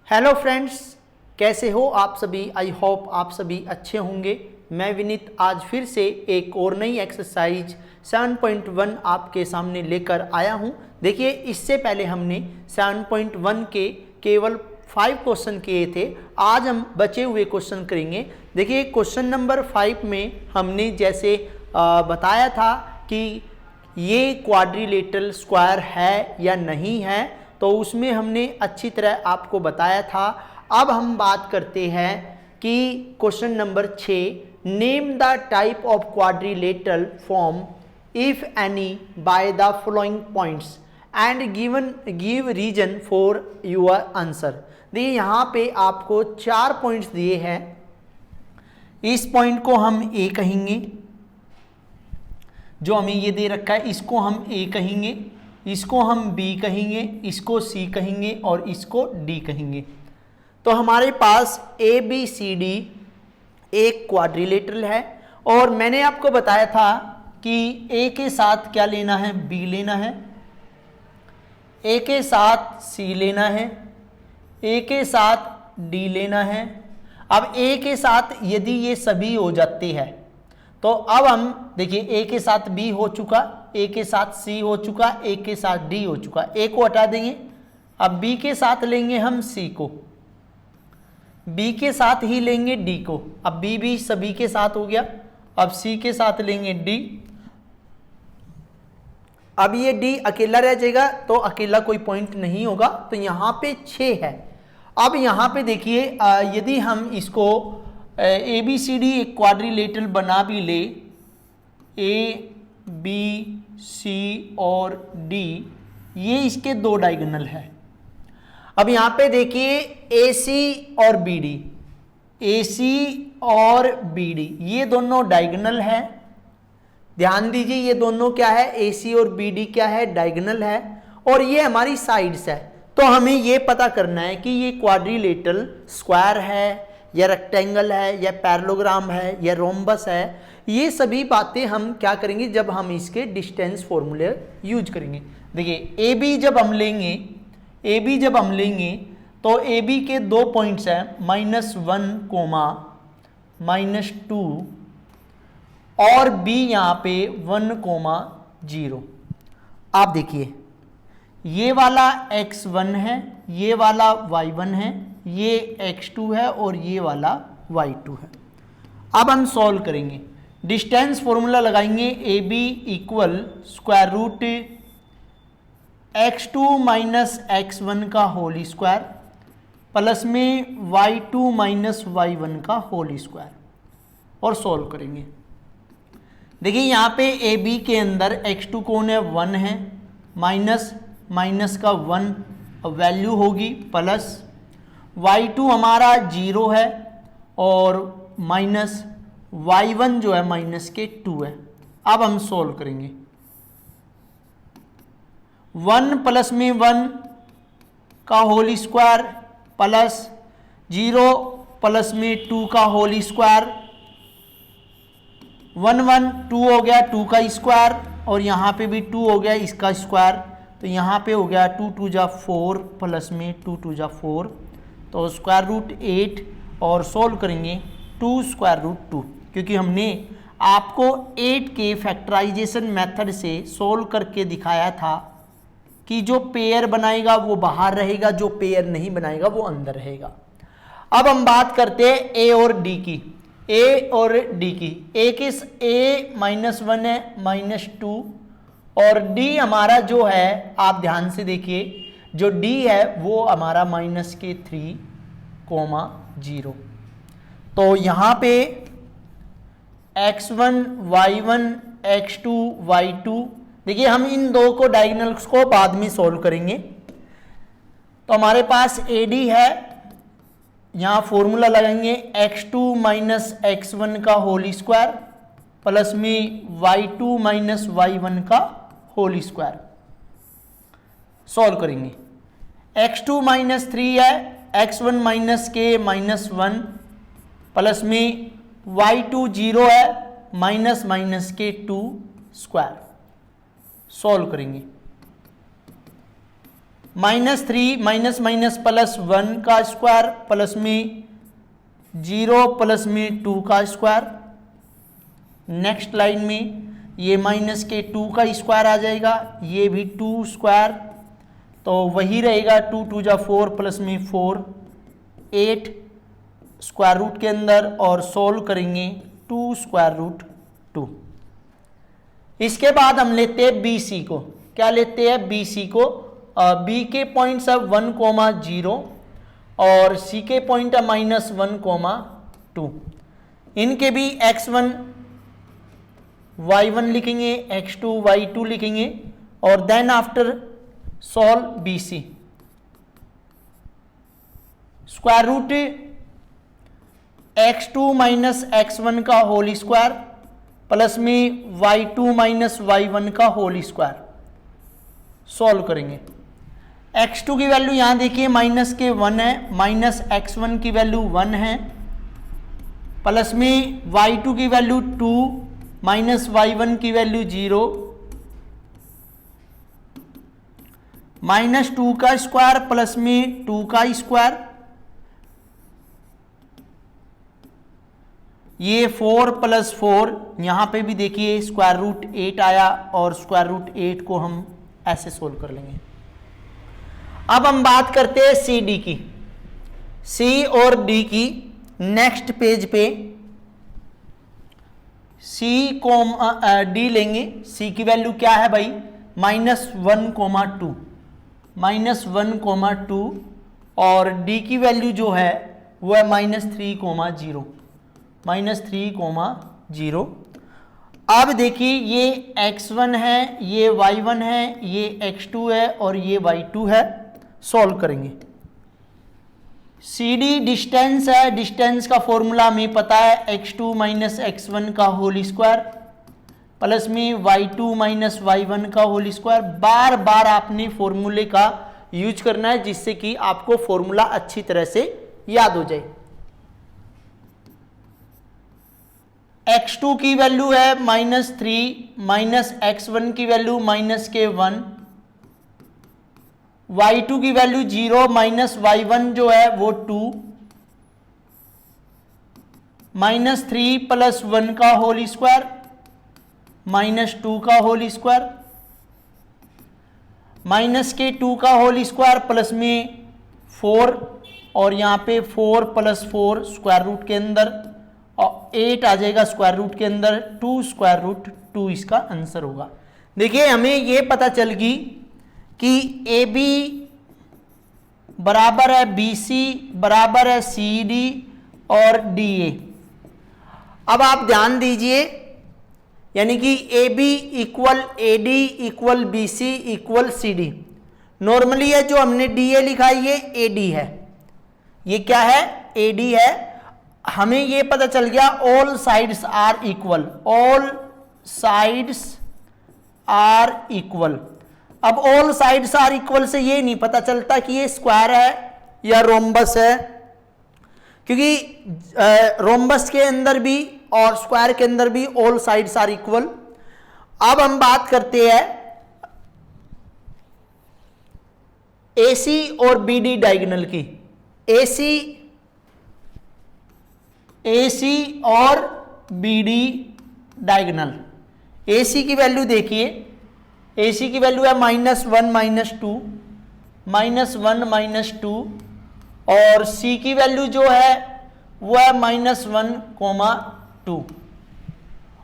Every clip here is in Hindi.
हेलो फ्रेंड्स, कैसे हो आप सभी। आई होप आप सभी अच्छे होंगे। मैं विनीत आज फिर से एक और नई एक्सरसाइज 7.1 आपके सामने लेकर आया हूं। देखिए, इससे पहले हमने 7.1 के केवल 5 क्वेश्चन किए थे। आज हम बचे हुए क्वेश्चन करेंगे। देखिए, क्वेश्चन नंबर 5 में हमने जैसे बताया था कि ये क्वाड्रिलेटरल स्क्वायर है या नहीं है, तो उसमें हमने अच्छी तरह आपको बताया था। अब हम बात करते हैं कि question number 6, name the type of quadrilateral form if any by the following points and give reason for your answer. देखिए, यहाँ पे आपको 4 पॉइंट्स दिए हैं। इस पॉइंट को हम ए कहेंगे, जो हमें ये दे रखा है इसको हम ए कहेंगे, इसको हम बी कहेंगे, इसको सी कहेंगे और इसको डी कहेंगे। तो हमारे पास ए बी सी डी एक क्वाड्रिलेटरल है। और मैंने आपको बताया था कि ए के साथ क्या लेना है, बी लेना है, ए के साथ सी लेना है, ए के साथ डी लेना है। अब ए के साथ यदि ये सभी हो जाते हैं तो अब हम देखिए, ए के साथ बी हो चुका, ए के साथ सी हो चुका, ए के साथ डी हो चुका, ए को हटा देंगे। अब बी के साथ लेंगे हम सी को, बी के साथ ही लेंगे डी को। अब बी भी सभी के साथ हो गया। अब सी के साथ लेंगे डी। अब ये डी अकेला रह जाएगा, तो अकेला कोई पॉइंट नहीं होगा। तो यहाँ पे 6 है। अब यहाँ पे देखिए, यदि हम इसको ए बी सी डी एक क्वाड्रिलेटरल बना भी ले, ए बी सी और डी, ये इसके 2 डायगोनल है। अब यहाँ पे देखिए ए सी और बी डी, ए सी और बी डी ये दोनों डायगोनल है। ध्यान दीजिए, ये दोनों क्या है, ए सी और बी डी क्या है, डायगोनल है। और ये हमारी साइड्स है। तो हमें ये पता करना है कि ये क्वाड्रिलेटरल स्क्वायर है या रेक्टेंगल है या पैरेललोग्राम है या रोम्बस है। ये सभी बातें हम क्या करेंगे जब हम इसके डिस्टेंस फॉर्मूले यूज करेंगे। देखिए, ए बी जब हम लेंगे, ए बी जब हम लेंगे तो ए बी के 2 पॉइंट्स हैं, -1, -2 और बी यहाँ पे 1, 0। आप देखिए, ये वाला x1 है, ये वाला y1 है, ये x2 है और ये वाला y2 है। अब हम सॉल्व करेंगे, डिस्टेंस फॉर्मूला लगाएंगे। A B equal square root x2 minus x1 का होल स्क्वायर प्लस में y2 माइनस y1 का होल स्क्वायर, और सॉल्व करेंगे। देखिए, यहाँ पे ए बी के अंदर x2 कौन है, 1 है, माइनस माइनस का 1 वैल्यू होगी, प्लस y2 हमारा 0 है और माइनस y1 जो है माइनस के 2 है। अब हम सॉल्व करेंगे। 1 प्लस में 1 का होल स्क्वायर प्लस 0 प्लस में 2 का होल स्क्वायर, 1 1 2 हो गया, 2 का स्क्वायर, और यहाँ पे भी 2 हो गया इसका स्क्वायर। तो यहाँ पे हो गया 2 2 जा 4 प्लस में 2 2 जा 4, तो स्क्वायर रूट 8। और सोल्व करेंगे 2 स्क्वायर रूट 2, क्योंकि हमने आपको 8 के फैक्टराइजेशन मेथड से सोल्व करके दिखाया था कि जो पेयर बनाएगा वो बाहर रहेगा, जो पेयर नहीं बनाएगा वो अंदर रहेगा। अब हम बात करते हैं ए और डी की। ए और डी की, ए किस, ए -1 है, -2, और डी हमारा जो है, आप ध्यान से देखिए, जो डी है वो हमारा -3, 0। तो यहाँ पे x1 y1 x2 y2, देखिए हम इन 2 को डायगोनल्स को बाद में सॉल्व करेंगे। तो हमारे पास AD है, यहाँ फॉर्मूला लगाएंगे x2 माइनस x1 का होल स्क्वायर प्लस में y2 माइनस y1 का होल स्क्वायर, सॉल्व करेंगे। x2 -3 है, x1 माइनस के -1 प्लस में y2 0 है, माइनस माइनस के 2 स्क्वायर, सॉल्व करेंगे। -3 माइनस माइनस प्लस 1 का स्क्वायर प्लस में 0 प्लस में 2 का स्क्वायर। नेक्स्ट लाइन में ये माइनस के 2 का स्क्वायर आ जाएगा, ये भी 2 स्क्वायर, तो वही रहेगा 2 2 जा 4 प्लस में 4 8 स्क्वायर रूट के अंदर, और सोल्व करेंगे 2 स्क्वायर रूट 2। इसके बाद हम लेते हैं बी सी को। क्या लेते हैं? बी सी को। बी के पॉइंट्स है 1, 0 और सी के पॉइंट है -1, 2। इनके भी x1 y1 लिखेंगे, x2 y2 लिखेंगे, और then after solve B C. Square root x2 minus x1 का होल स्क्वायर प्लस में y2 माइनस y1 का होल स्क्वायर, सॉल्व करेंगे। x2 की वैल्यू यहां देखिए माइनस के 1 है, माइनस x1 की वैल्यू 1 है, प्लस में y2 की वैल्यू 2 माइनस y1 की वैल्यू 0, -2 का स्क्वायर प्लस में 2 का स्क्वायर, ये 4 + 4, यहां पे भी देखिए स्क्वायर रूट 8 आया, और स्क्वायर रूट 8 को हम ऐसे सोल्व कर लेंगे। अब हम बात करते हैं सी डी की, सी और डी की। नेक्स्ट पेज पे सी डी लेंगे। सी की वैल्यू क्या है भाई? -1, 2, -1, 2, और डी की वैल्यू जो है वो है -3, 0, -3, 0। अब देखिए ये x1 है, ये y1 है, ये x2 है, और ये y2 है। सॉल्व करेंगे। सी डी डिस्टेंस है, डिस्टेंस का फॉर्मूला हमें पता है, x2 माइनस x1 का होल स्क्वायर प्लस में y2 माइनस y1 का होल स्क्वायर। बार बार आपने फॉर्मूले का यूज करना है जिससे कि आपको फॉर्मूला अच्छी तरह से याद हो जाए। x2 की वैल्यू है -3 माइनस x1 की वैल्यू -1, y2 की वैल्यू 0 माइनस y1 जो है वो 2, -3 + 1 का होल स्क्वायर -2 का होल स्क्वायर, -2 का होल स्क्वायर प्लस में 4, और यहाँ पे 4 + 4 स्क्वायर रूट के अंदर, और 8 आ जाएगा स्क्वायर रूट के अंदर, 2 स्क्वायर रूट 2 इसका आंसर होगा। देखिए हमें ये पता चल गई कि ए बी बराबर है बी सी बराबर है सी डी और डी ए। अब आप ध्यान दीजिए, यानी कि A B equal A D equal B C equal C D. Normally है जो हमने डी ए लिखा है ये ए डी है, ये क्या है? ए डी है। हमें ये पता चल गया all sides are equal, all sides are equal. अब ऑल साइड्स आर इक्वल से ये नहीं पता चलता कि ये स्क्वायर है या रोम्बस है, क्योंकि रोम्बस के अंदर भी और स्क्वायर के अंदर भी ऑल साइड्स आर इक्वल। अब हम बात करते हैं एसी और बीडी डायगोनल की। एसी और बीडी डायगोनल। एसी की वैल्यू देखिए, एसी की वैल्यू है -1 -2, -1 -2, और सी की वैल्यू जो है वो है -1, 2।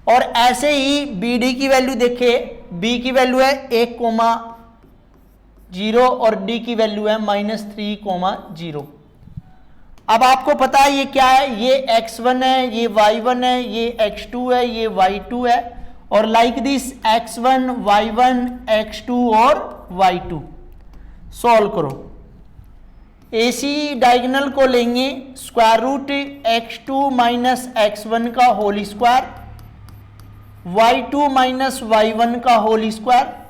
और ऐसे ही बी डी की वैल्यू देखिए, बी की वैल्यू है 1, 0 और डी की वैल्यू है -3, 0। अब आपको पता है ये क्या है? ये x1 है, ये y1 है, ये x2 है, ये y2 है, और like this x1 y1 x2 और y2। सॉल्व करो। एसी डायगोनल को लेंगे square root x2 minus x1 का whole square, y2 minus y1 का होल स्क्वायर।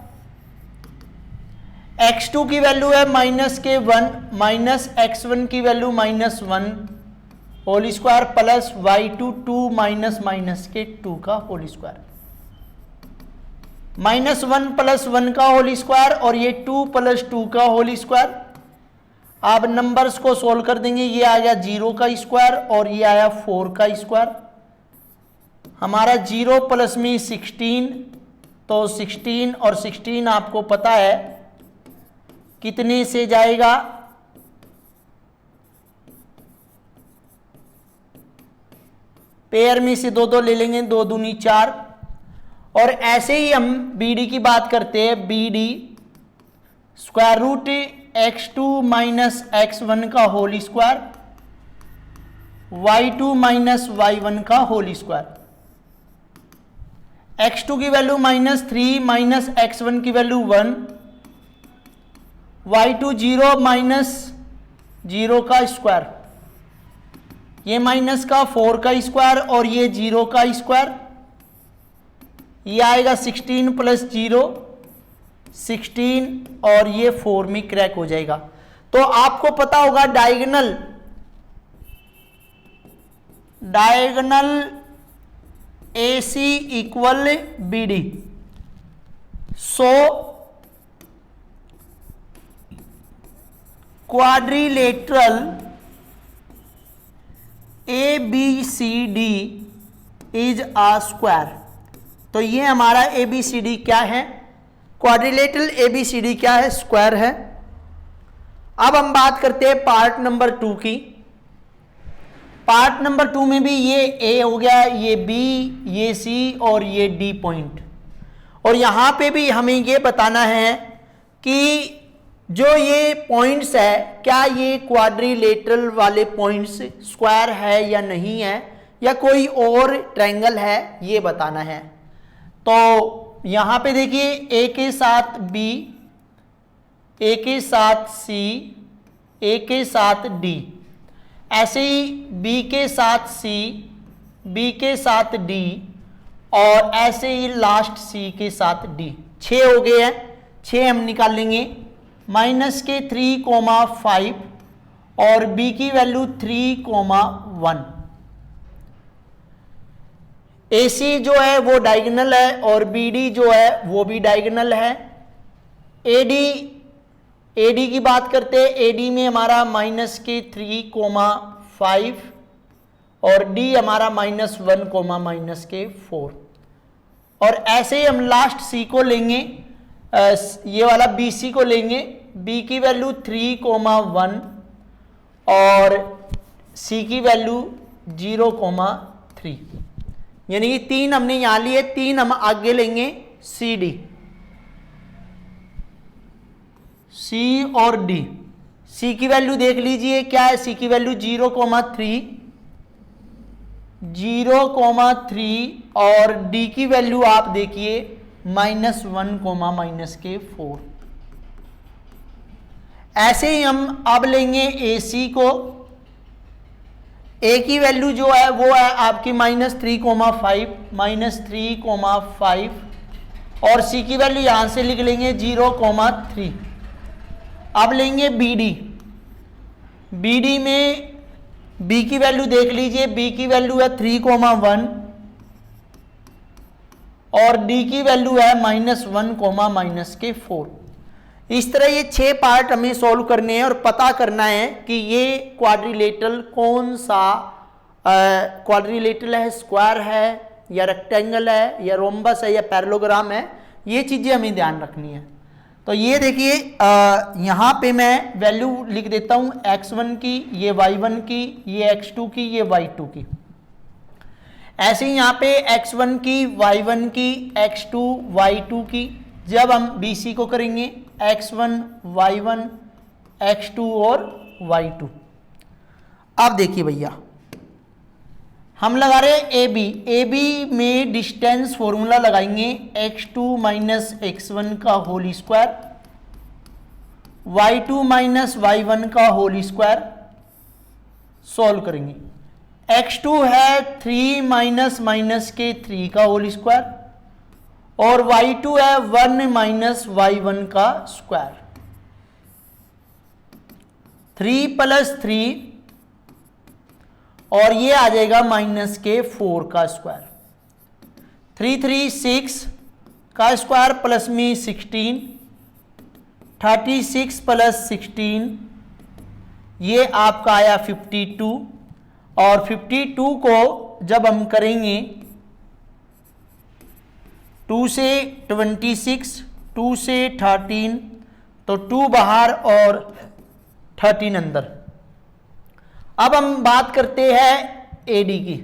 x2 की वैल्यू है -1 माइनस x1 की value -1 whole square plus y2 2 minus -2 का होल स्क्वायर। -1 + 1 का होल स्क्वायर और ये 2 + 2 का होल स्क्वायर। आप नंबर्स को सोल्व कर देंगे, ये आ गया 0 का स्क्वायर और ये आया 4 का स्क्वायर। हमारा 0 प्लस में 16, तो 16 और 16 आपको पता है कितने से जाएगा, पेयर में से 2 2 ले लेंगे, 2 दूनी 4। और ऐसे ही हम BD की बात करते हैं, BD √(x2 - x1) का होल स्क्वायर, y2 - y1 का होल स्क्वायर। x2 की वैल्यू -3 - x1 की वैल्यू 1, y2 0 - 0 का स्क्वायर, ये माइनस का 4 का स्क्वायर और ये 0 का स्क्वायर, ये आएगा 16 + 0 16 और ये 4 में क्रैक हो जाएगा। तो आपको पता होगा diagonal AC = BD। So quadrilateral ABCD is a square. तो ये हमारा ABCD क्या है, क्वाड्रिलेटरल ABCD क्या है, स्क्वायर है। अब हम बात करते हैं पार्ट नंबर 2 की। पार्ट नंबर 2 में भी ये A हो गया, ये B, ये C और ये D पॉइंट। और यहां पे भी हमें ये बताना है कि जो ये पॉइंट्स है, क्या ये क्वाड्रिलेटरल वाले पॉइंट्स स्क्वायर है या नहीं है, या कोई और ट्रायंगल है, ये बताना है। तो यहां पे देखिए A के साथ B, A के साथ C, A के साथ D, ऐसे ही B के साथ C, B के साथ D और ऐसे ही लास्ट C के साथ D। 6 हो गए हैं, 6 हम निकाल लेंगे। -3,5 और B की वैल्यू 3,1। AC जो है वो डायगोनल है और BD जो है वो भी डायगोनल है। AD की बात करते हैं, AD में हमारा -3,5 और D हमारा -1, -4। और ऐसे ही हम लास्ट C को लेंगे, ये वाला BC को लेंगे, B की वैल्यू 3,1 और C की वैल्यू 0,3। यानी कि 3 हमने यहां लिए, 3 हम आगे लेंगे CD, C और D। C की वैल्यू देख लीजिए क्या है, C की वैल्यू 0,3 और D की वैल्यू आप देखिए -1, -4। ऐसे ही हम अब लेंगे AC को। A की वैल्यू जो है वो है आपकी -3,5 और C की वैल्यू यहां से लिख लेंगे 0,3। अब लेंगे BD में B की वैल्यू देख लीजिए, B की वैल्यू है 3,1 और D की वैल्यू है -1, -4। इस तरह ये 6 पार्ट हमें सॉल्व करने हैं और पता करना है कि ये क्वाड्रिलेटरल कौन सा क्वाड्रिलेटरल है, स्क्वायर है या रेक्टेंगल है या रोम्बस है या पैरेललोग्राम है। ये चीजें हमें ध्यान रखनी है। तो ये देखिए यहाँ पे मैं वैल्यू लिख देता हूँ x1 की, ये y1 की, ये x2 की, ये y2 की। ऐसे ही यहाँ पे x1 की, y1 की, x2, y2 की। जब हम BC को करेंगे x1, y1, x2 और y2। अब देखिए भैया हम लगा रहे हैं AB में डिस्टेंस फॉर्मूला लगाएंगे x2 - x1 का होल स्क्वायर, y2 - y1 का होल स्क्वायर। सॉल्व करेंगे। x2 है 3 - -3 का होल स्क्वायर और y2 है 1 - y1 का स्क्वायर। 3 + 3 और ये आ जाएगा -4 का स्क्वायर। 3 3 6 का स्क्वायर प्लस में 16, 36 प्लस 16 ये आपका आया 52, और 52 को जब हम करेंगे 2 से 26, 2 से 13, तो 2 बाहर और 13 अंदर। अब हम बात करते हैं एडी की।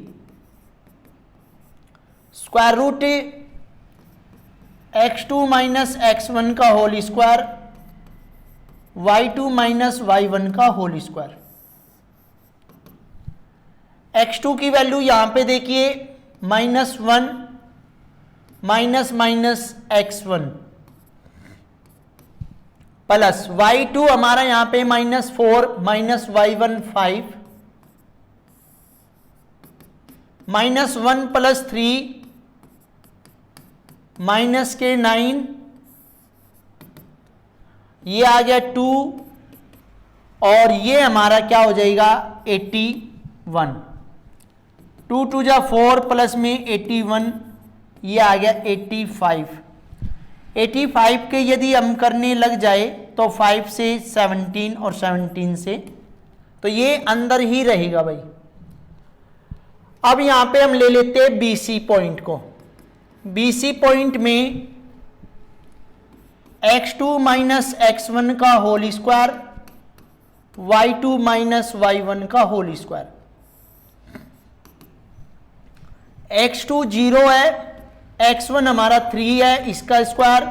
Square root x2 minus x1 का whole square, y2 minus y1 का होल स्क्वायर। x2 की वैल्यू यहां पे देखिए -1 minus minus x1 plus y2 हमारा यहां पे -4 माइनस y1 5 -1 प्लस 3 माइनस के 9, ये आ गया 2, और ये हमारा क्या हो जाएगा 81। 2 2 जा 4 प्लस में 81, ये आ गया 85। 85 के यदि हम करने लग जाए तो 5 से 17 और 17 से, तो ये अंदर ही रहेगा भाई। अब यहां पे हम ले लेते हैं BC पॉइंट को। BC पॉइंट में x2 माइनस x1 का whole square, y2 minus y1 का होल स्क्वायर। x2 0 है, x1 हमारा 3 है, इसका स्क्वायर,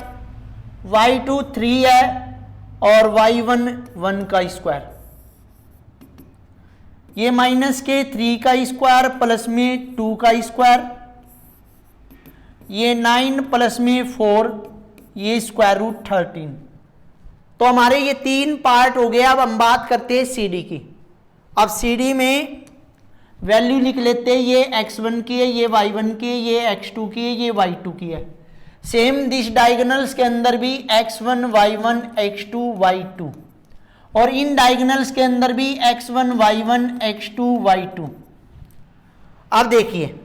y2 3 है और y1 1 का स्क्वायर। ये माइनस के 3 का स्क्वायर प्लस में 2 का स्क्वायर, ये 9 प्लस में 4, ये स्क्वायर रूट 13। तो हमारे ये 3 पार्ट हो गया। अब हम बात करते हैं CD की। अब CD में वैल्यू लिख लेते हैं, ये x1 की है, ये y1 की है, ये x2 की है, ये y2 की है। सेम दिस डायगोनल्स के अंदर भी x1 y1 x2 y2, और इन डायगोनल्स के अंदर भी x1 y1 x2 y2। अब देखिए,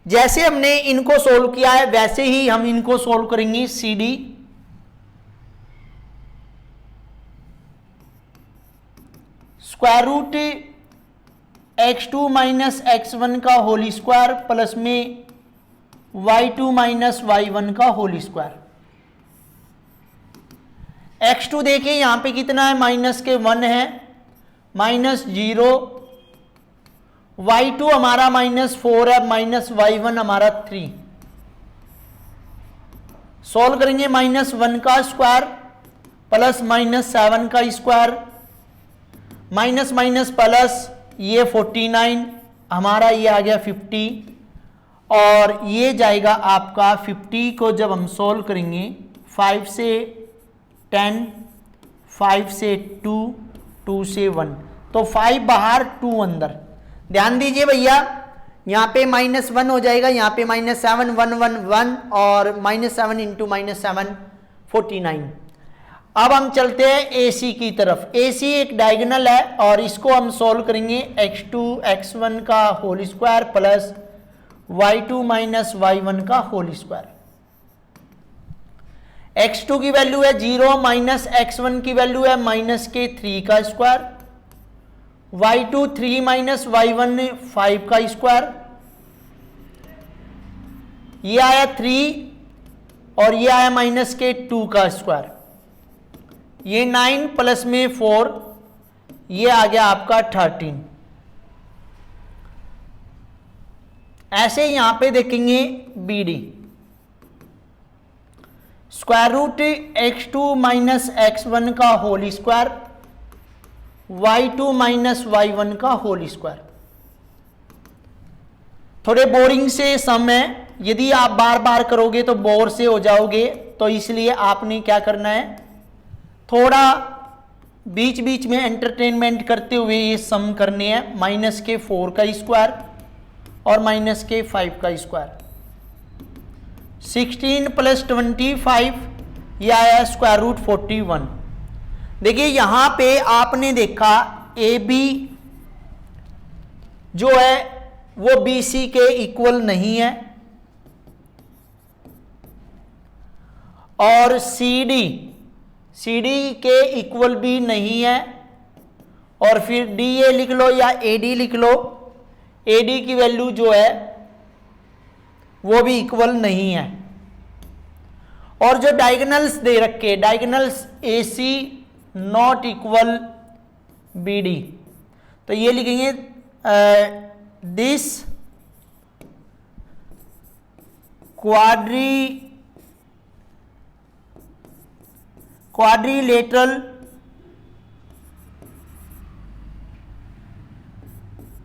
जैसे हमने इनको सोल्व किया है वैसे ही हम इनको सोल्व करेंगे। CD square root x2 minus x1 का होल स्क्वायर प्लस में y2 माइनस y1 का होल स्क्वायर। x2 देखिए यहां पे कितना है, माइनस के 1 है, -0, y2 हमारा -4 है, माइनस y1 हमारा 3। सोल्व करेंगे, -1 का स्क्वायर प्लस -7 का स्क्वायर, माइनस माइनस प्लस, ये 49 हमारा, ये आ गया 50, और ये जाएगा आपका 50 को जब हम सोल्व करेंगे 5 से 10, 5 से 2, 2 से 1, तो 5 बाहर 2 अंदर। ध्यान दीजिए भैया, यहाँ पे -1 हो जाएगा, यहाँ पे -7 1 1 1, और -7 इंटू -7 49। अब हम चलते हैं AC की तरफ। AC एक डायगोनल है और इसको हम सोल्व करेंगे, x2 x1 का whole square plus y2 minus y1 का होल स्क्वायर। x2 की वैल्यू है 0, माइनस x1 की वैल्यू है -3 का स्क्वायर, y2 3 माइनस y1 5 का स्क्वायर, ये आया 3 और ये आया -2 का स्क्वायर, ये 9 प्लस में 4, ये आ गया आपका 13। ऐसे यहां पे देखेंगे BD square root x2 minus x1 का whole square, y2 minus y1 का होल स्क्वायर। थोड़े बोरिंग से सम है, यदि आप बार बार करोगे तो बोर से हो जाओगे, तो इसलिए आपने क्या करना है, थोड़ा बीच बीच में एंटरटेनमेंट करते हुए ये सम करने हैं। -4 का स्क्वायर और -5 का स्क्वायर, 16 प्लस 25, यह आया स्क्वायर रूट 41। देखिए यहां पे आपने देखा AB जो है वो BC के इक्वल नहीं है, और सी डी के इक्वल भी नहीं है, और फिर डी ए लिख लो या ए डी लिख लो, ए डी की वैल्यू जो है वो भी इक्वल नहीं है। और जो डायगोनल्स दे रखे, diagonals A C not equal B D, तो ये लिखेंगे this quadrilateral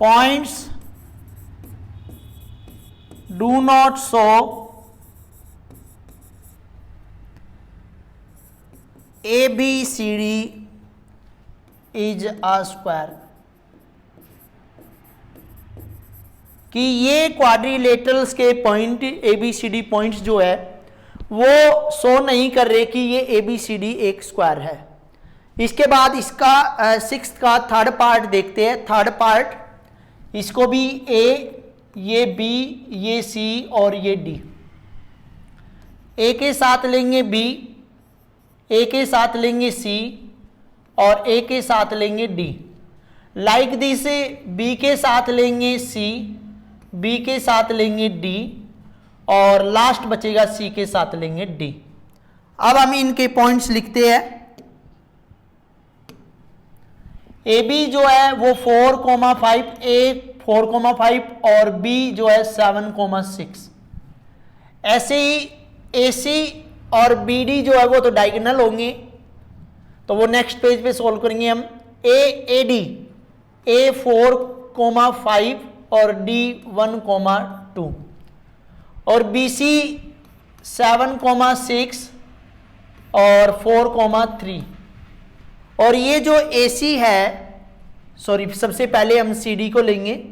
points do not show ABCD is a square, कि ये क्वाड्रिलेटरल्स के पॉइंट ABCD पॉइंट्स जो है वो शो नहीं कर रहे कि ये ABCD एक स्क्वायर है। इसके बाद इसका सिक्स्थ का थर्ड पार्ट देखते हैं। थर्ड पार्ट, इसको भी A, ये B, ये C और ये D, A के साथ लेंगे B, A के साथ लेंगे C और A के साथ लेंगे D। लाइक दिस B के साथ लेंगे C, B के साथ लेंगे D और लास्ट बचेगा C के साथ लेंगे D। अब हम इनके पॉइंट्स लिखते हैं। AB जो है वो 4,5, A 4,5 और B जो है 7,6। ऐसे ही AC और BD जो है वो तो डायगोनल होंगे, तो वो नेक्स्ट पेज पे सोल्व करेंगे हम। AD, A 4,5 और D 1,2 और BC 7,6 और 4,3। और ये जो AC है, सॉरी सबसे पहले हम CD को लेंगे।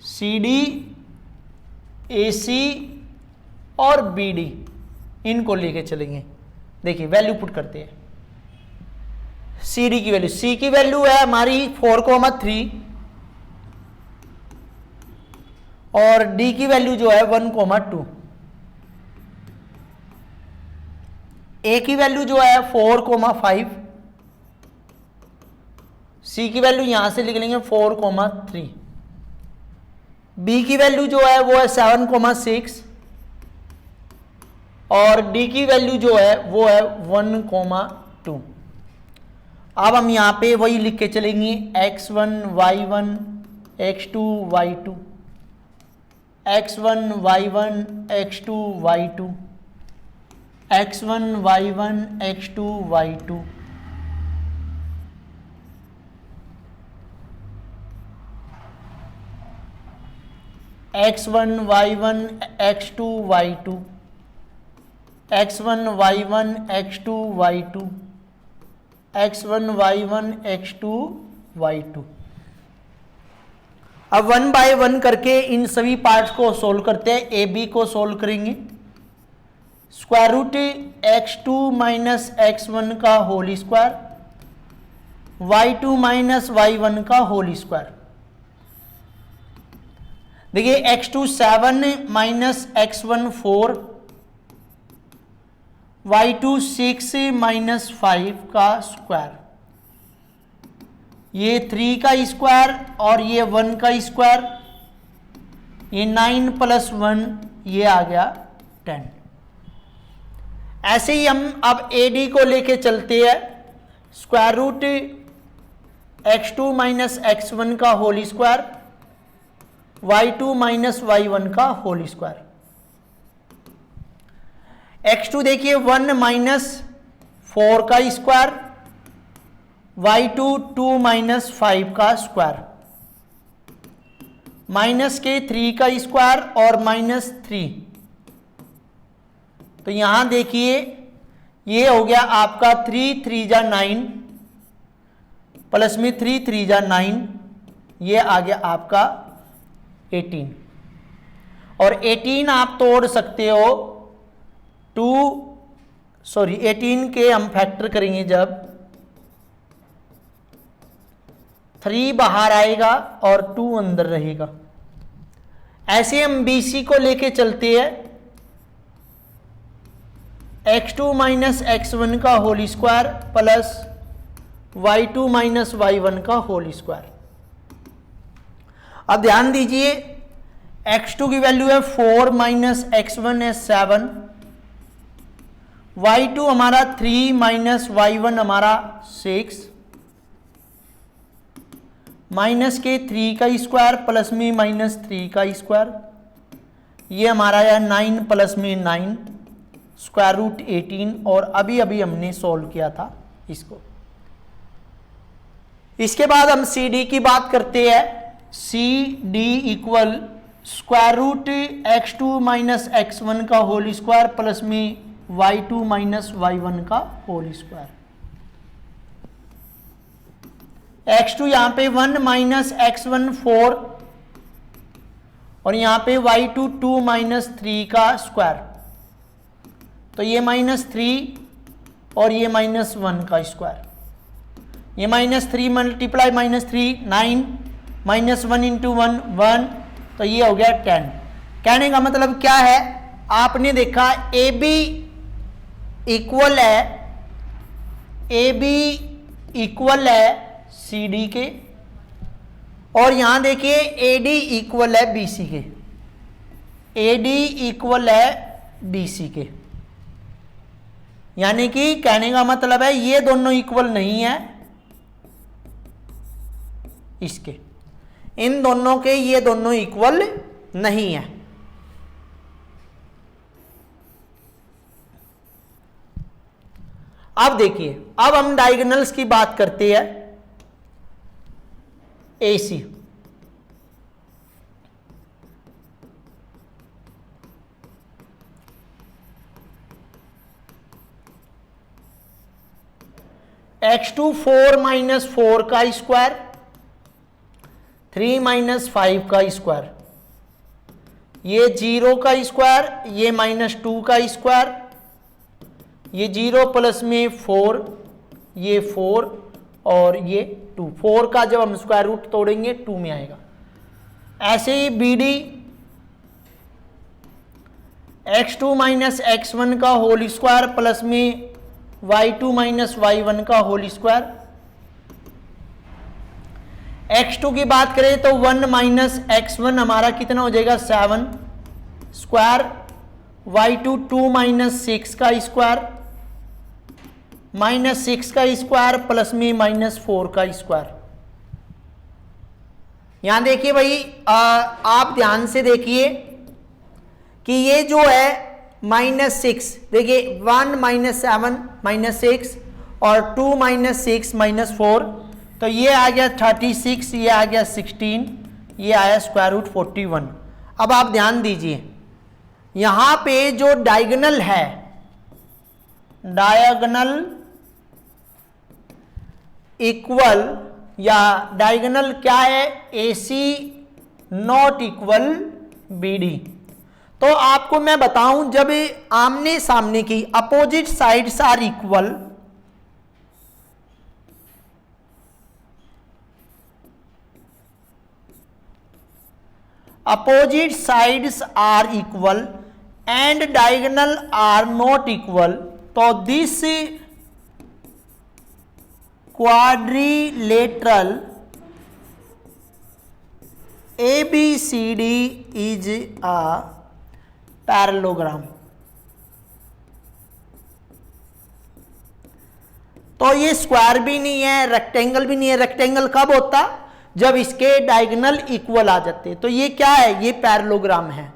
CD, AC और BD इनको लेके चलेंगे। देखिए वैल्यू पुट करते हैं। CD की वैल्यू, C की वैल्यू है हमारी 4,3 और D की वैल्यू जो है 1,2। A की वैल्यू जो है 4,5, C की वैल्यू यहां से लिख लेंगे 4,3, B की वैल्यू जो है वो है 7,6 और D की वैल्यू जो है वो है 1,2। अब हम यहां पे वही लिख के चलेंगे, x1 y1 x2 y2, x1 y1 x2 y2, x1 y1 x2 y2, x1 y1 x2 y2, x1 y1 x2 y2, x1 y1 x2 y2। अब वन बाय वन करके इन सभी पार्ट्स को सोल्व करते हैं। ए बी को सोल्व करेंगे। Square root x2 minus x1 का whole square, y2 minus y1 का होल स्क्वायर। देखिए x2 7 minus x1 4, y2 6 minus 5 का स्क्वायर, ये 3 का स्क्वायर और ये 1 का स्क्वायर, ये 9 प्लस 1 ये आ गया 10। ऐसे ही हम अब AD को लेके चलते हैं। Square root x2 minus x1 का whole square, y2 minus y1 का होल स्क्वायर। x2 देखिए 1 माइनस 4 का स्क्वायर, y2 2 माइनस 5 का स्क्वायर, माइनस के 3 का स्क्वायर और माइनस 3। तो यहां देखिए ये हो गया आपका 3 3 जा 9 प्लस में 3 3 जा 9, ये आ गया आपका 18। और 18 आप तोड़ सकते हो 18 के हम फैक्टर करेंगे जब 3 बाहर आएगा और 2 अंदर रहेगा। ऐसे हम BC को लेके चलते हैं। x2 माइनस x1 का whole square plus y2 minus y1 का होल स्क्वायर। अब ध्यान दीजिए x2 की वैल्यू है 4 माइनस x1 है 7, y2 हमारा 3 माइनस y1 हमारा 6, माइनस के 3 का स्क्वायर प्लस में माइनस 3 का स्क्वायर, ये हमारा है 9 प्लस में 9 स्क्वायर रूट 18, और अभी अभी हमने सॉल्व किया था इसको। इसके बाद हम सी डी की बात करते हैं। C D equal square root x2 minus x1 का होल स्क्वायर प्लस में y2 माइनस y1 का होल स्क्वायर। x2 यहां पे 1 माइनस x1 4, और यहां पे y2 2 माइनस 3 का स्क्वायर, तो ये माइनस 3 और ये माइनस 1 का स्क्वायर, ये minus 3 multiply minus 3 9, minus 1 into 1 1, तो ये हो गया 10। कहने का मतलब क्या है, आपने देखा ए बी इक्वल है सी डी के, और यहां देखिए ए डी इक्वल है बी सी के, ए डी इक्वल है बी सी के, यानी कि कहने का मतलब है ये दोनों इक्वल नहीं है इसके, इन दोनों के ये दोनों इक्वल नहीं है। अब देखिए, अब हम डायगोनल्स की बात करते हैं। AC x2 4 माइनस 4 का स्क्वायर, 3 माइनस 5 का स्क्वायर, ये 0 का स्क्वायर, ये माइनस 2 का स्क्वायर, ये 0 प्लस में 4, ये 4 और ये 2, 4 का जब हम स्क्वायर रूट तोड़ेंगे 2 में आएगा। ऐसे ही B D x2 minus x1 का होल स्क्वायर प्लस में y2 माइनस y1 का होल स्क्वायर। x2 की बात करें तो 1 माइनस x1 हमारा कितना हो जाएगा 7 स्क्वायर, y2 2 माइनस 6 का स्क्वायर, माइनस 6 का स्क्वायर प्लस में माइनस 4 का स्क्वायर। यहां देखिए भाई, आप ध्यान से देखिए कि ये जो है माइनस 6, देखिए 1 माइनस 7 माइनस 6 और 2 माइनस 6 माइनस 4, तो ये आ गया 36, ये आ गया 16, ये आया स्क्वायर रूट 41। अब आप ध्यान दीजिए, यहां पे जो डायगोनल है, डायगोनल इक्वल या डायगोनल क्या है, AC नॉट इक्वल BD। तो आपको मैं बताऊं, जब आमने सामने की opposite sides are equal, opposite sides are equal and diagonal are not equal, तो this quadrilateral ABCD is a parallelogram। तो ये स्क्वायर भी नहीं है, रेक्टेंगल भी नहीं है। रेक्टेंगल कब होता, जब इसके डायगोनल इक्वल आ जाते, तो ये क्या है, ये पैरेललोग्राम है।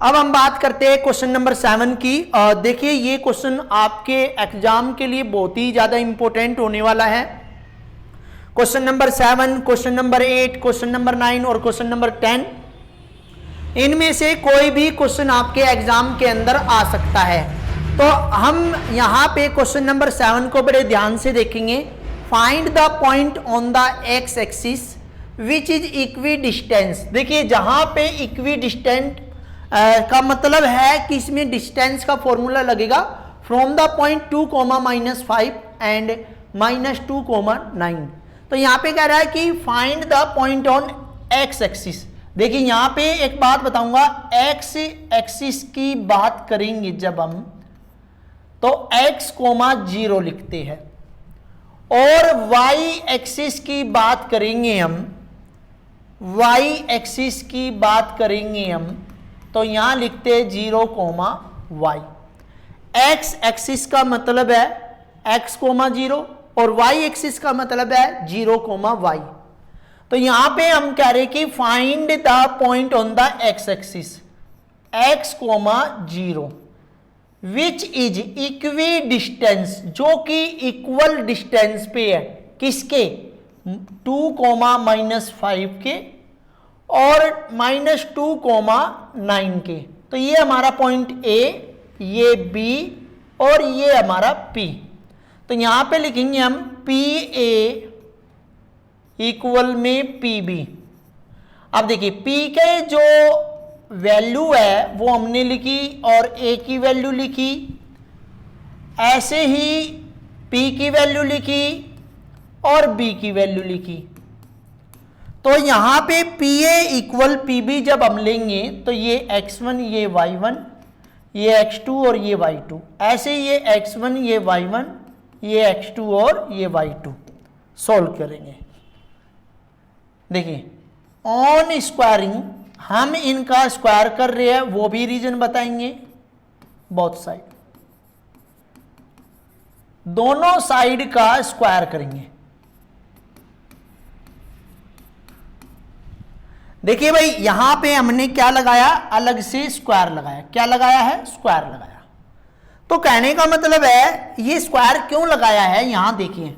अब हम बात करते हैं क्वेश्चन नंबर 7 की। देखिए ये क्वेश्चन आपके एग्जाम के लिए बहुत ही ज्यादा इंपॉर्टेंट होने वाला है। Question number 7, question number 8, question number 9 और क्वेश्चन नंबर 10, इनमें से कोई भी क्वेश्चन आपके एग्जाम के अंदर आ सकता है। तो हम यहाँ पे क्वेश्चन नंबर 7 को बड़े ध्यान से देखेंगे। Find the point on the x axis which is equi distance. देखिए जहां पे इक्वी डिस्टेंट का मतलब है कि इसमें डिस्टेंस का फॉर्मूला लगेगा फ्रॉम द पॉइंट 2, -5 एंड -2, 9। तो यहाँ पे कह रहा है कि find the point on x axis. देखिए यहां पे एक बात बताऊंगा, एक्स एक्सिस की बात करेंगे जब हम, तो x कोमा 0 लिखते हैं, और y एक्सिस की बात करेंगे हम, y एक्सिस की बात करेंगे हम, तो यहां लिखते हैं 0 कोमा y। x एक्सिस का मतलब है x कोमा 0 और y एक्सिस का मतलब है 0 कोमा y। तो यहां पे हम कह रहे कि find the point on the x axis x comma 0 which is equi distance, जो कि इक्वल डिस्टेंस पे है किसके, 2 कोमा -5 के और -2 कोमा 9 के। तो ये हमारा पॉइंट A, ये B और ये हमारा P। तो यहां पे लिखेंगे हम PA इक्वल में PB। अब देखिए P के जो वैल्यू है वो हमने लिखी और A की वैल्यू लिखी, ऐसे ही P की वैल्यू लिखी और B की वैल्यू लिखी। तो यहां पे PA इक्वल PB जब हम लेंगे तो ये x1 ये y1 ये x2 और ये y2, ऐसे ये x1 ये y1 ये x2 और ये y2 सॉल्व करेंगे। देखिए ऑन स्क्वायरिंग हम इनका स्क्वायर कर रहे हैं, वो भी रीजन बताएंगे, बोथ साइड, दोनों साइड का स्क्वायर करेंगे। देखिए भाई यहां पे हमने क्या लगाया, अलग से स्क्वायर लगाया। क्या लगाया है, स्क्वायर लगाया। तो कहने का मतलब है ये स्क्वायर क्यों लगाया है, यहां देखिए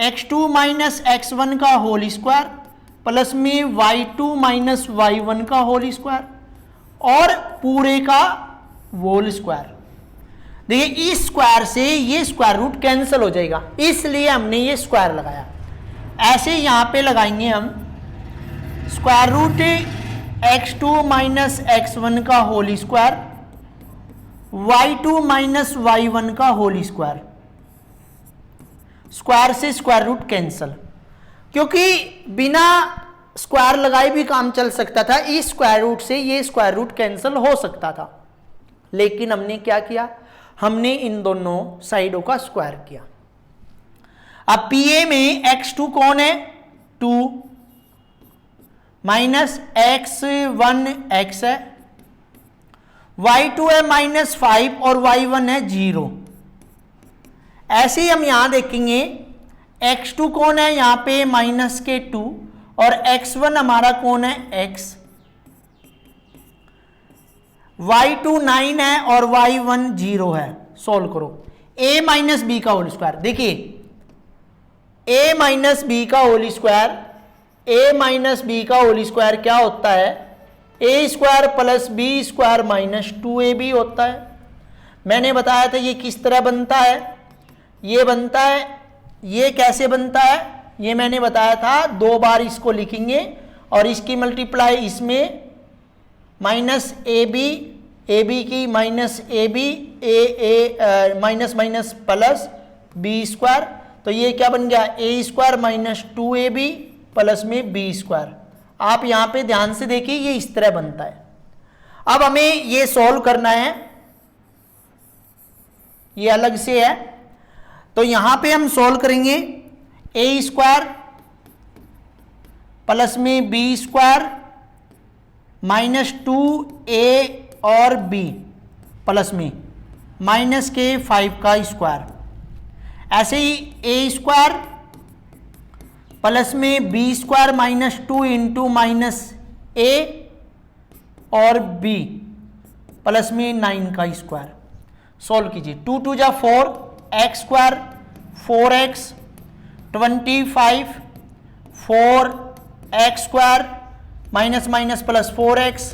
x2 माइनस x1 का होल स्क्वायर प्लस में y2 माइनस y1 का होल स्क्वायर और पूरे का होल स्क्वायर। देखिए इस स्क्वायर से ये स्क्वायर रूट कैंसिल हो जाएगा, इसलिए हमने ये स्क्वायर लगाया। ऐसे यहां पे लगाएंगे हम square root x2 minus x1 का whole square, y2 minus y1 का होल स्क्वायर। स्क्वायर से स्क्वायर रूट कैंसिल, क्योंकि बिना स्क्वायर लगाए भी काम चल सकता था, इस स्क्वायर रूट से ये स्क्वायर रूट कैंसिल हो सकता था, लेकिन हमने क्या किया, हमने इन दोनों साइडों का स्क्वायर किया। अब PA में x2 कौन है, 2 माइनस x1 x है, y2 है -5 और y1 है 0। ऐसे ही हम यहां देखेंगे x2 कौन है, यहां पे माइनस के 2 और x1 हमारा कौन है, x, y2 9 है और y1 0 है। सोल्व करो a माइनस बी का होल स्क्वायर। देखिए a माइनस बी का whole square, a minus B का होल स्क्वायर क्या होता है, a square plus B square minus 2ab होता है। मैंने बताया था ये किस तरह बनता है, ये बनता है, ये कैसे बनता है, ये मैंने बताया था, 2 बार इसको लिखेंगे और इसकी मल्टीप्लाई इसमें माइनस ए बी की minus A B A minus minus plus B square. तो ये क्या बन गया, A square minus 2ab plus में बी स्क्वायर। आप यहां पे ध्यान से देखिए ये इस तरह बनता है। अब हमें ये सॉल्व करना है, ये अलग से है, तो यहां पे हम सॉल्व करेंगे ए स्क्वायर प्लस में बी स्क्वायर माइनस 2a और b प्लस में माइनस के 5 का स्क्वायर। ऐसे ही ए स्क्वायर प्लस में B square minus 2 into minus a और b प्लस में 9 का स्क्वायर। सॉल्व कीजिए, 2 2 जा 4, x square 4x 25 4 x square minus minus plus 4x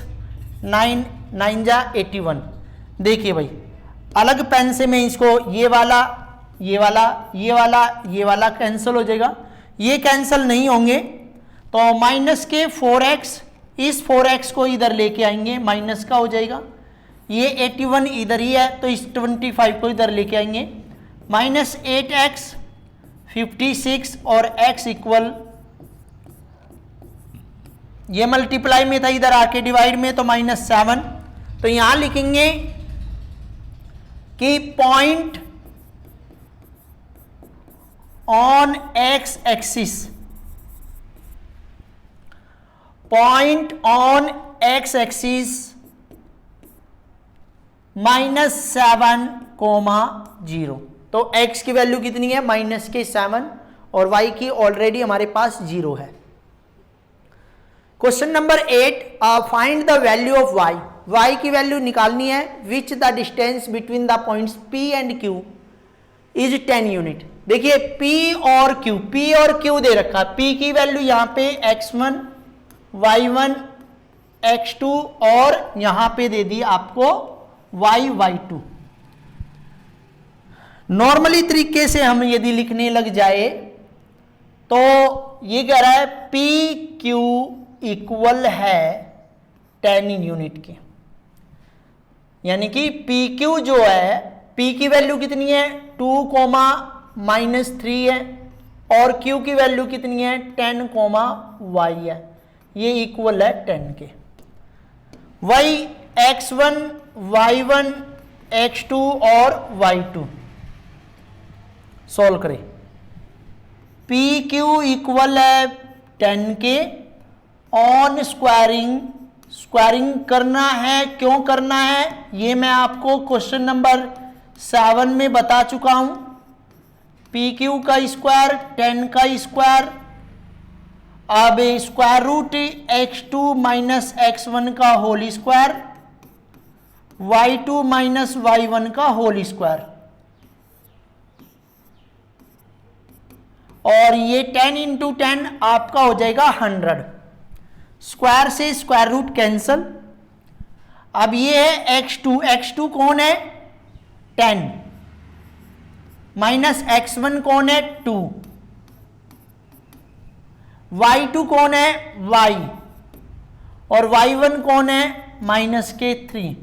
9 9 जा 81। देखिए भाई अलग पेन से मैं इसको ये वाला ये वाला ये वाला ये वाला कैंसिल हो जाएगा, ये कैंसिल नहीं होंगे तो माइनस के 4x, इस 4x को इधर लेके आएंगे, माइनस का हो जाएगा, ये 81 इधर ही है तो इस 25 को इधर लेके आएंगे, माइनस 8x 56 और x इक्वल ये मल्टीप्लाई में था, इधर आके डिवाइड में, तो -7। तो यहां लिखेंगे कि point on x axis, point on x axis -7,0। तो x की वैल्यू कितनी है, -7, और y की ऑलरेडी हमारे पास 0 है। Question number 8, find the value of y। y की वैल्यू निकालनी है। Which the distance between the points p and q is 10 unit. देखिए p और q दे रखा है। p की वैल्यू यहां पे x1, y1, x2 और यहां पे दे दी आपको y2। नॉर्मली तरीके से हम यदि लिखने लग जाए तो ये कह रहा है पी क्यू इक्वल है 10 यूनिट के, यानी कि पी क्यू जो है, पी की वैल्यू कितनी है 2,-3 है, और क्यू की वैल्यू कितनी है 10,y है। ये इक्वल है 10 के। y x1, y1, x2 और y2 सॉल्व करें। पी क्यू इक्वल है 10 के। ऑन स्क्वायरिंग करना है। क्यों करना है ये मैं आपको क्वेश्चन नंबर 7 में बता चुका हूं। पी क्यू का स्क्वायर 10 का स्क्वायर, अब square root x2 minus x1 का whole square, y2 minus y1 का होल स्क्वायर, और ये 10 इंटू 10 आपका हो जाएगा 100। स्क्वायर से स्क्वायर रूट कैंसल। अब ये है x2 कौन है 10, माइनस x1 कौन है 2, y2 कौन है y, और y1 कौन है -3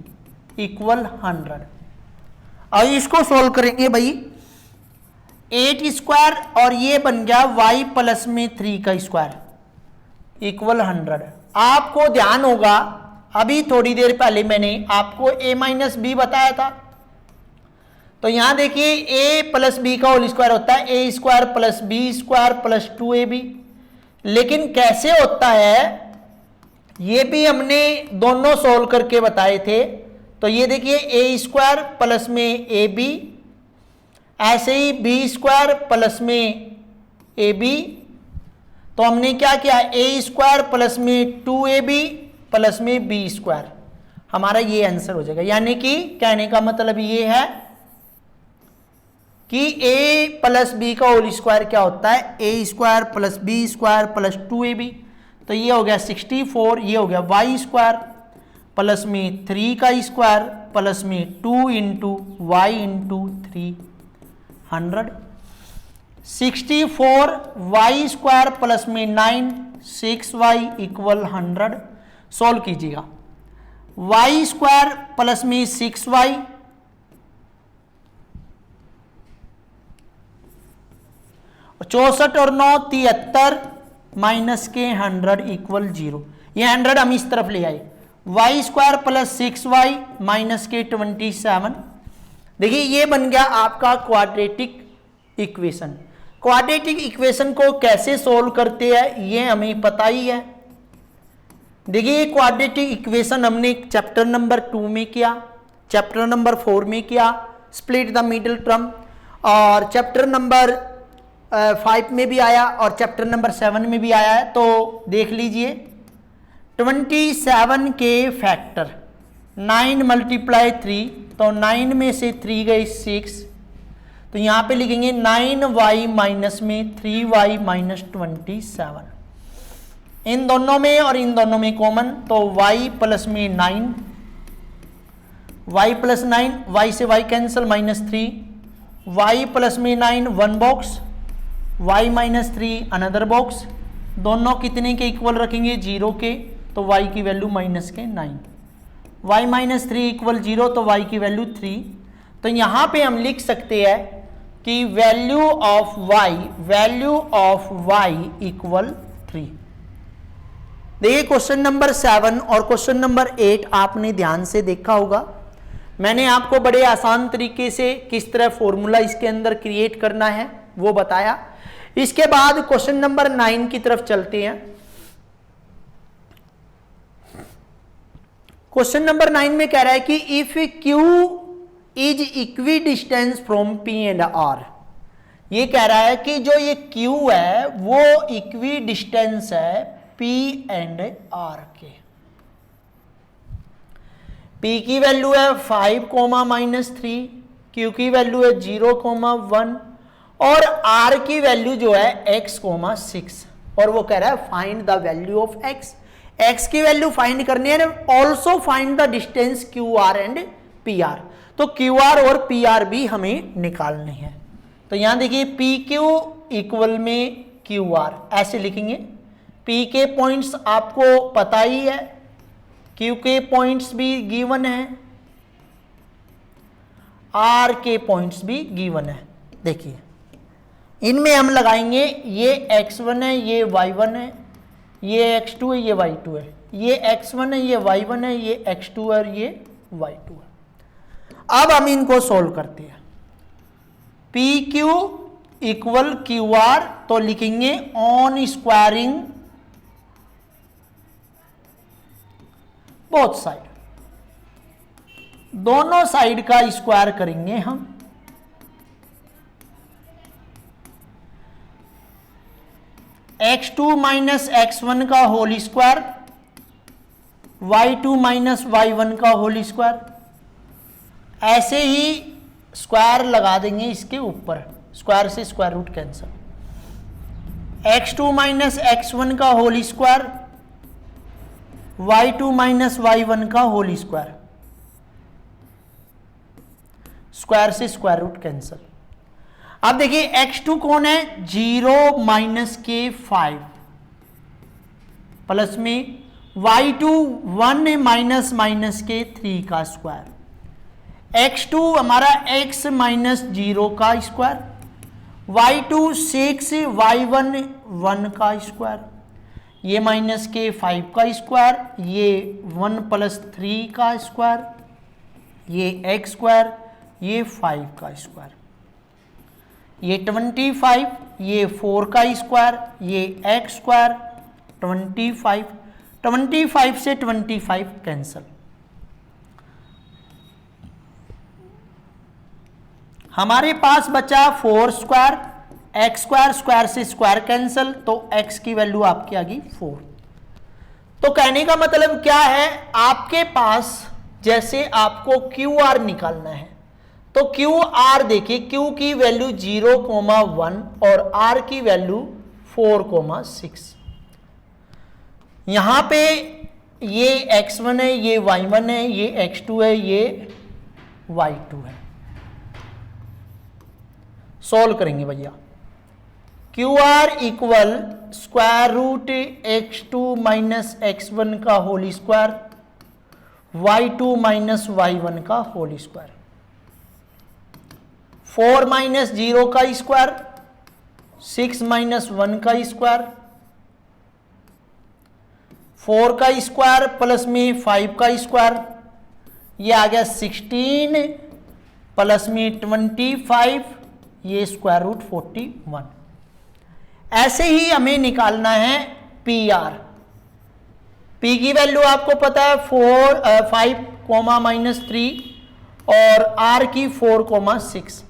इक्वल 100। अब इसको सोल्व करेंगे भाई। 8 स्क्वायर और ये बन गया y प्लस में 3 का स्क्वायर इक्वल 100। आपको ध्यान होगा अभी थोड़ी देर पहले मैंने आपको a माइनस बी बताया था। तो यहां देखिए a प्लस बी का होल स्क्वायर होता है a square plus B square plus 2ab। लेकिन कैसे होता है ये भी हमने दोनों सोल्व करके बताए थे। तो ये देखिए a स्क्वायर प्लस में ab, ऐसे ही बी स्क्वायर प्लस में ए बी। तो हमने क्या किया, ए स्क्वायर प्लस में 2ab प्लस में बी स्क्वायर, हमारा ये आंसर हो जाएगा। यानी कि कहने का मतलब ये है कि a प्लस बी का होल स्क्वायर क्या होता है, a square plus B square plus 2ab। तो ये हो गया 64, ये हो गया y स्क्वायर प्लस में 3 का स्क्वायर प्लस में 2 into y into 300। 64 y square plus में 9 6y इक्वल 100। सॉल्व कीजिएगा। y स्क्वायर प्लस में 6y और 64 और 9 73 माइनस के 100 इक्वल 0। ये 100 हम इस तरफ ले आए। y square plus 6y minus के 27। देखिए ये बन गया आपका क्वाड्रेटिक इक्वेशन। क्वाड्रेटिक इक्वेशन को कैसे सोल्व करते हैं ये हमें पता ही है। देखिए क्वाड्रेटिक इक्वेशन हमने चैप्टर नंबर 2 में किया, चैप्टर नंबर 4 में किया स्प्लिट द मिडिल टर्म, और चैप्टर नंबर 5 में भी आया और चैप्टर नंबर 7 में भी आया है। तो देख लीजिए 27 के फैक्टर 9 मल्टीप्लाई 3, तो 9 में से 3 गए 6, तो यहां पे लिखेंगे 9y माइनस में 3y माइनस 27। इन दोनों में और इन दोनों में कॉमन, तो y प्लस में 9, y प्लस 9, y से y कैंसिल -3, y प्लस में 9 1 box, y minus 3 another box. दोनों कितने के इक्वल रखेंगे 0 के, तो y की वैल्यू माइनस के 9, y माइनस 3 इक्वल 0, तो y की वैल्यू 3। तो यहां पे हम लिख सकते हैं कि वैल्यू ऑफ y इक्वल 3। देखिए क्वेश्चन नंबर 7 और क्वेश्चन नंबर 8 आपने ध्यान से देखा होगा। मैंने आपको बड़े आसान तरीके से किस तरह फॉर्मूला इसके अंदर क्रिएट करना है वो बताया। इसके बाद क्वेश्चन नंबर 9 की तरफ चलते हैं। क्वेश्चन नंबर 9 में कह रहा है कि if Q is equi distance from P and R, ये कह रहा है कि जो ये Q है वो इक्वी डिस्टेंस है P एंड R के। P की वैल्यू है 5, -3, Q की वैल्यू है 0, 1 और R की वैल्यू जो है x, 6 और वो कह रहा है find the value of x। x की वैल्यू फाइंड करनी है, also find the distance QR and PR। तो QR और PR भी हमें निकालने हैं। तो यहां देखिए PQ इक्वल में QR ऐसे लिखेंगे। P के पॉइंट्स आपको पता ही है, Q के पॉइंट्स भी गिवन है, R के पॉइंट्स भी गिवन है। देखिए इनमें हम लगाएंगे, ये x1 है, ये y1 है, ये x2 है, ये y2 है, ये x1 है, ये y1 है, ये x2 है और ये y2 है। अब हम इनको सोल्व करते हैं। PQ इक्वल QR तो लिखेंगे ऑन स्क्वायरिंग बोथ साइड, दोनों साइड का स्क्वायर करेंगे हम। x2 माइनस x1 का whole square, y2 minus y1 का होल स्क्वायर, ऐसे ही स्क्वायर लगा देंगे इसके ऊपर, स्क्वायर से square root cancel. x2 minus x1 का whole square, y2 minus y1 का होल स्क्वायर, स्क्वायर से स्क्वायर रूट कैंसिल। अब देखिए x2 कौन है, 0 माइनस के 5 प्लस में y2 1 माइनस माइनस के 3 का स्क्वायर, x2 हमारा x माइनस 0 का स्क्वायर, y2 6 y1 1 का स्क्वायर, ये माइनस के 5 का स्क्वायर, ये 1 प्लस 3 का स्क्वायर, ये x स्क्वायर, ये 5 का स्क्वायर, ये 25, ये 4 का स्क्वायर, ये x स्क्वायर, 25 से 25 कैंसिल। हमारे पास बचा 4 स्क्वायर, x स्क्वायर, स्क्वायर से स्क्वायर कैंसिल, तो x की वैल्यू आपकी आ गई 4। तो कहने का मतलब क्या है, आपके पास जैसे आपको QR निकालना है तो QR देखिए, Q की वैल्यू 0, 1 और R की वैल्यू 4, 6। यहां पे ये x1 है, ये y1 है, ये x2 है, ये y2 है। सॉल्व करेंगे भैया। QR equal square root x2 minus x1 का whole square, y2 minus y1 का होल स्क्वायर, 4 माइनस 0 का स्क्वायर, 6 माइनस 1 का स्क्वायर, 4 का स्क्वायर प्लस में 5 का स्क्वायर, ये आ गया 16 प्लस में 25, ये स्क्वायर रूट 41। ऐसे ही हमें निकालना है PR। P की वैल्यू आपको पता है 5, माइनस 3 और R की 4, 6।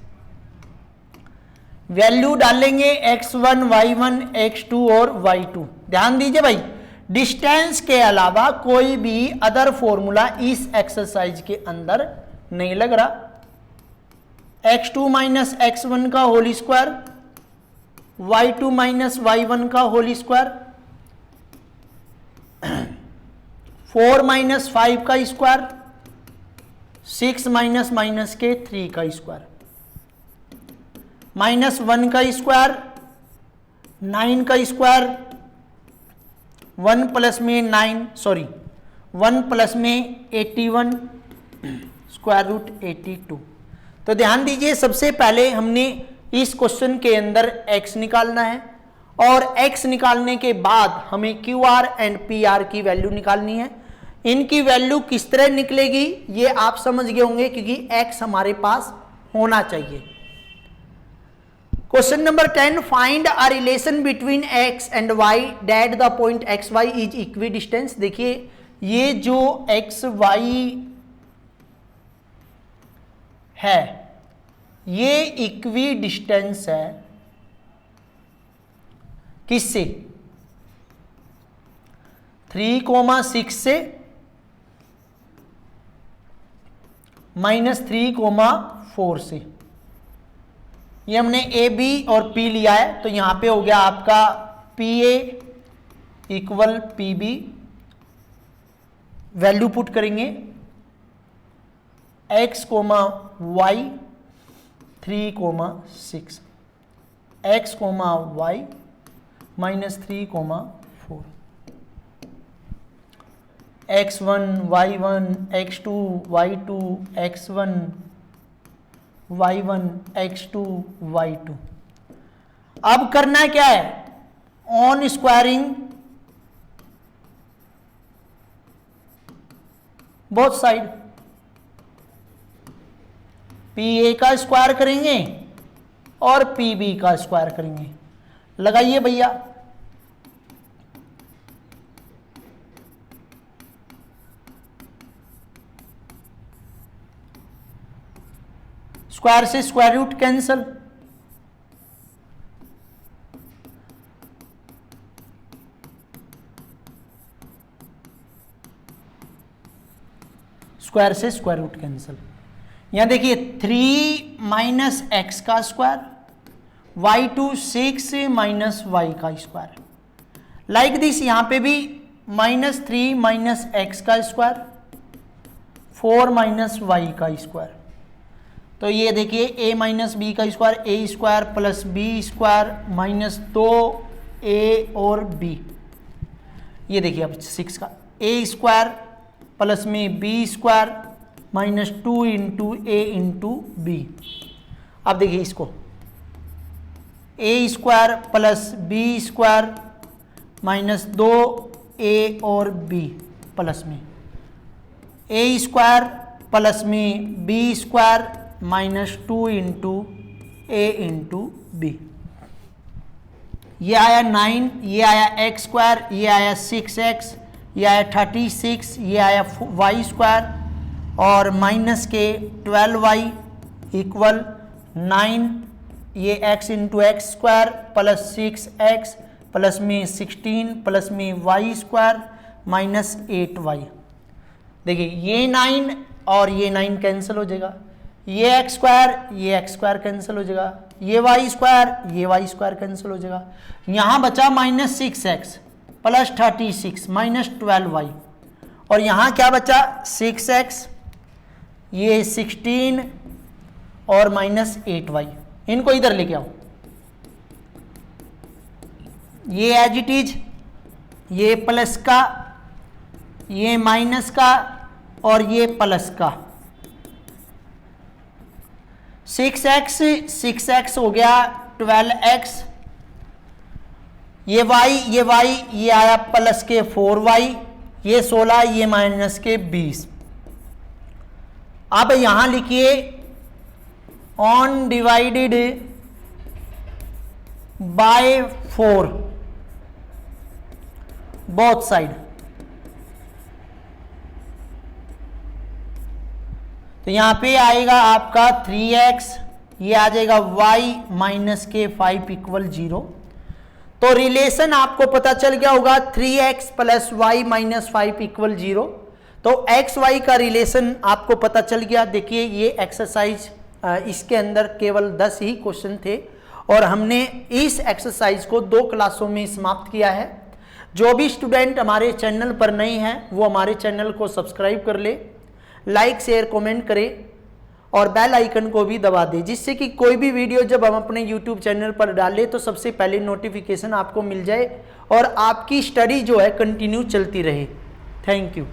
वैल्यू डालेंगे x1, y1, x2 और y2। ध्यान दीजिए भाई, डिस्टेंस के अलावा कोई भी अदर फॉर्मूला इस एक्सरसाइज के अंदर नहीं लग रहा। x2 माइनस x1 का whole square, y2 minus y1 का होल स्क्वायर, 4 माइनस 5 का स्क्वायर, 6 माइनस माइनस के 3 का स्क्वायर, माइनस 1 का स्क्वायर, 9 का स्क्वायर, 1 प्लस में 1 प्लस में 81, स्क्वायर रूट 82। तो ध्यान दीजिए, सबसे पहले हमने इस क्वेश्चन के अंदर x निकालना है और x निकालने के बाद हमें QR एंड PR की वैल्यू निकालनी है। इनकी वैल्यू किस तरह निकलेगी ये आप समझ गए होंगे, क्योंकि x हमारे पास होना चाहिए। Question number 10, find a relation between x and y that the point X Y is equi distance. देखिए ये जो एक्स वाई है ये इक्वी डिस्टेंस है किससे? 3,6 से -3,4 से। ये हमने ए बी और पी लिया है, तो यहां पे हो गया आपका P A equal P B. Value put करेंगे x, y 3,6, x, y -3,4, x1 y1 x2 y2 x1 y1 x2 y2। अब करना क्या है? On squaring both side, P A का स्क्वायर करेंगे और पी बी का स्क्वायर करेंगे। लगाइए भैया, स्क्वायर से स्क्वायर रूट कैंसल, स्क्वायर से स्क्वायर रूट कैंसल। यहां देखिए 3 माइनस एक्स का स्क्वायर, y2 6 माइनस वाई का स्क्वायर। लाइक दिस यहां पे भी -3 माइनस एक्स का स्क्वायर 4 माइनस वाई का स्क्वायर। तो ये देखिए a माइनस बी का square a square plus B square minus 2a और b। ये देखिए अब 6 का a स्क्वायर प्लस में b square minus 2 into a into b. अब देखिए इसको a square plus B square minus 2a और b प्लस में a स्क्वायर प्लस में b square minus 2 into a into b. ये आया 9, ये आया एक्स स्क्वायर, ये आया 6x, ये आया 36, ये आया वाई स्क्वायर और माइनस के 12y इक्वल 9, ये x into x square plus 6x plus में 16 प्लस में वाई स्क्वायर माइनस 8y। देखिए ये 9 और ये 9 कैंसिल हो जाएगा, ये एक्स स्क्वायर कैंसिल हो जाएगा, ये वाई स्क्वायर कैंसिल हो जाएगा। यहाँ बचा -6x प्लस 36 माइनस 12y और यहाँ क्या बचा 6x, ये 16 और माइनस 8y। इनको इधर लेके आओ, ये एज इट इज, ये प्लस का, ये माइनस का और ये प्लस का। 6x हो गया 12x, ये y ये आया प्लस के 4y, ये 16, ये माइनस के 20। अब यहां लिखिए on divided by 4 both side. तो यहां पे आएगा आपका 3x, ये आ जाएगा y माइनस के 5 इक्वल 0। तो रिलेशन आपको पता चल गया होगा 3x plus Y minus 5 equal 0। तो x y का रिलेशन आपको पता चल गया। देखिए ये एक्सरसाइज इसके अंदर केवल 10 ही क्वेश्चन थे और हमने इस एक्सरसाइज को 2 क्लासों में समाप्त किया है। जो भी स्टूडेंट हमारे चैनल पर नए हैं वो हमारे चैनल को सब्सक्राइब कर ले, लाइक शेयर कमेंट करें और बेल आइकन को भी दबा दें, जिससे कि कोई भी वीडियो जब हम अपने यूट्यूब चैनल पर डालें तो सबसे पहले नोटिफिकेशन आपको मिल जाए और आपकी स्टडी जो है कंटिन्यू चलती रहे। Thank you.